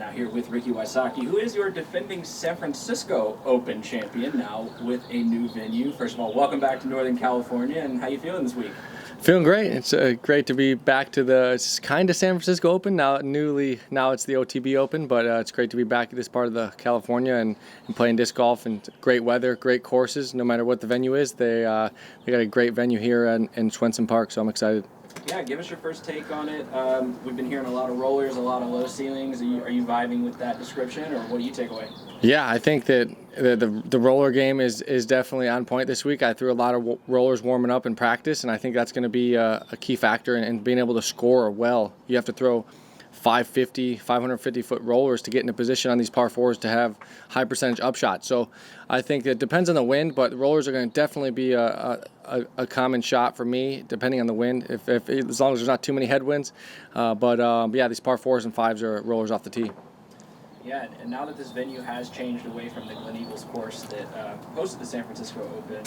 Now here with Ricky Wysocki, who is your defending San Francisco Open champion, now with a new venue. First of all, welcome back to Northern California, and how you feeling this week? Feeling great. It's great to be back to the kind of San Francisco Open. Now it's the OTB Open, but it's great to be back at this part of the California and playing disc golf, and great weather, great courses. No matter what the venue is, they got a great venue here in Swenson Park, so I'm excited. Yeah, give us your first take on it. We've been hearing a lot of rollers, a lot of low ceilings. Are you vibing with that description, or what do you take away? Yeah, I think that the roller game is definitely on point this week. I threw a lot of rollers warming up in practice, and I think that's going to be a key factor in being able to score well. You have to throw 550-foot rollers to get into position on these par fours to have high percentage upshot. So I think it depends on the wind, but rollers are going to definitely be a common shot for me, depending on the wind, if as long as there's not too many headwinds. Yeah, these par fours and fives are rollers off the tee. Yeah, and now that this venue has changed away from the Glen Eagles course that hosted the San Francisco Open,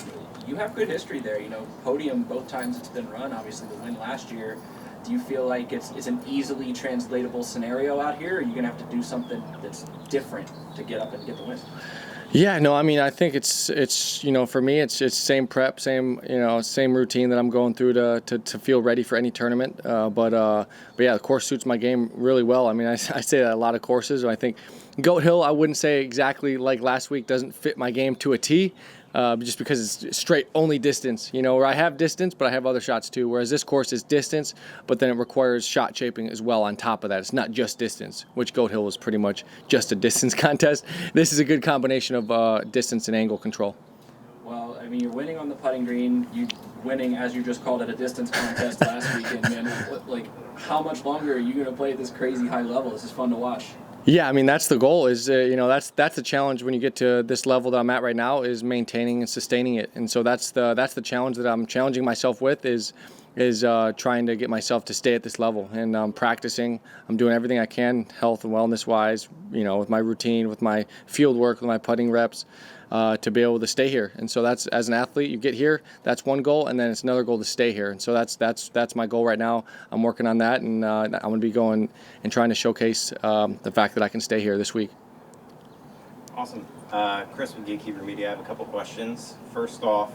you have good history there. You know, podium both times it's been run, obviously the win last year. Do you feel like it's an easily translatable scenario out here, or are you going to have to do something that's different to get up and get the win? Yeah, no, I mean, I think it's for me, it's same prep, same routine that I'm going through to feel ready for any tournament. But yeah, the course suits my game really well. I mean, I say that a lot of courses. I think Goat Hill, I wouldn't say exactly like last week, doesn't fit my game to a T. Just because it's straight only distance, where I have distance, but I have other shots too. Whereas this course is distance, but then it requires shot shaping as well on top of that. It's not just distance, which Goat Hill was pretty much just a distance contest. This is a good combination of distance and angle control. Well, I mean, you're winning on the putting green. You winning, as you just called it, a distance contest last weekend, man. How much longer are you going to play at this crazy high level? This is fun to watch. Yeah, I mean, that's the goal. Is that's the challenge when you get to this level that I'm at right now, is maintaining and sustaining it. And so that's the challenge that I'm challenging myself with, is trying to get myself to stay at this level. And I'm practicing. I'm doing everything I can, health and wellness wise, with my routine, with my field work, with my putting reps, to be able to stay here. And so that's, as an athlete, you get here, that's one goal, and then it's another goal to stay here. And so that's my goal right now. I'm working on that, and I'm going to be going and trying to showcase the fact that I can stay here this week. Awesome. Chris with Gatekeeper Media, I have a couple questions. First off,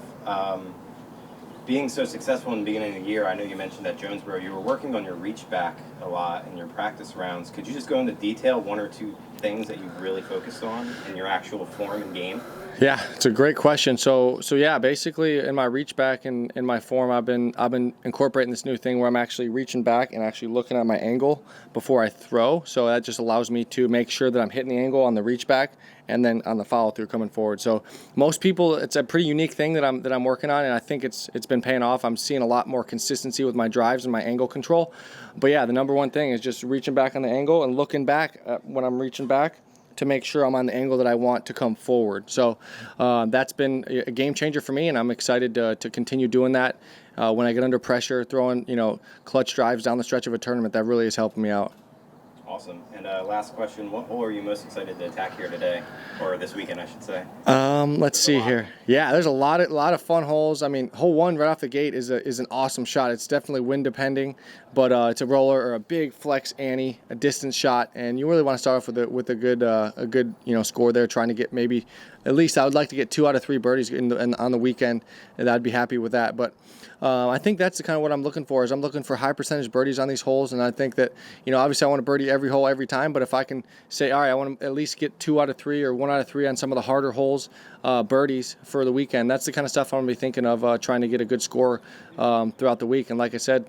being so successful in the beginning of the year, I know you mentioned at Jonesboro you were working on your reach back a lot in your practice rounds. Could you just go into detail, one or two things that you've really focused on in your actual form and game? Yeah, it's a great question. So yeah, basically in my reach back and in my form, I've been incorporating this new thing where I'm actually reaching back and actually looking at my angle before I throw. So that just allows me to make sure that I'm hitting the angle on the reach back and then on the follow through coming forward. So most people, it's a pretty unique thing that I'm working on, and I think it's been paying off. I'm seeing a lot more consistency with my drives and my angle control. But yeah, the number one thing is just reaching back on the angle and looking back when I'm reaching back to make sure I'm on the angle that I want to come forward. So that's been a game changer for me, and I'm excited to continue doing that. When I get under pressure, throwing clutch drives down the stretch of a tournament, that really is helping me out. Awesome. And last question, what hole are you most excited to attack here today, or this weekend, I should say? Let's see here. Yeah, there's a lot of fun holes. I mean, hole one right off the gate is an awesome shot. It's definitely wind depending, but it's a roller or a big flex ante, a distance shot, and you really want to start off with a good score there. Trying to get maybe at least I would like to get 2 out of 3 birdies on the weekend, and I'd be happy with that. But I think that's the kind of what I'm looking for. Is I'm looking for high percentage birdies on these holes, and I think that obviously I want to birdie every hole every time. But if I can say, all right, I want to at least get 2 out of 3 or 1 out of 3 on some of the harder holes, birdies for the weekend. That's the kind of stuff I'm going to be thinking of, trying to get a good score throughout the week. And like I said,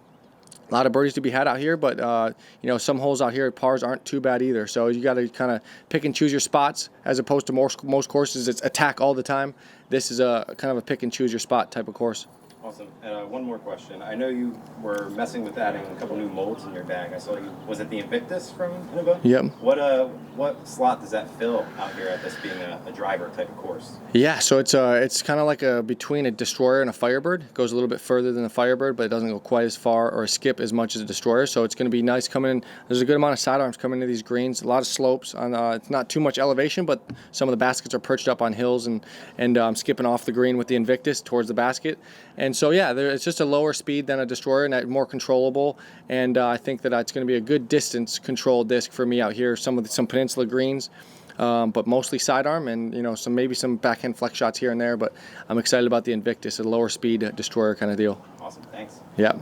a lot of birdies to be had out here, but some holes out here at pars aren't too bad either. So you got to kind of pick and choose your spots, as opposed to most courses it's attack all the time. This is a kind of a pick and choose your spot type of course. Awesome. One more question. I know you were messing with adding a couple new molds in your bag. I saw you. Was it the Invictus from Innova? Yep. What slot does that fill out here at this being a driver type of course? Yeah, so it's kind of like between a destroyer and a Firebird. It goes a little bit further than the Firebird, but it doesn't go quite as far or skip as much as a destroyer. So it's going to be nice coming in. There's a good amount of sidearms coming into these greens. A lot of slopes. It's not too much elevation, but some of the baskets are perched up on hills and skipping off the green with the Invictus towards the basket. And so yeah, it's just a lower speed than a destroyer and more controllable. And I think that it's going to be a good distance control disc for me out here. Some peninsula greens. But mostly sidearm, and maybe some backhand flex shots here and there. But I'm excited about the Invictus, a lower speed destroyer kind of deal. Awesome, thanks. Yeah.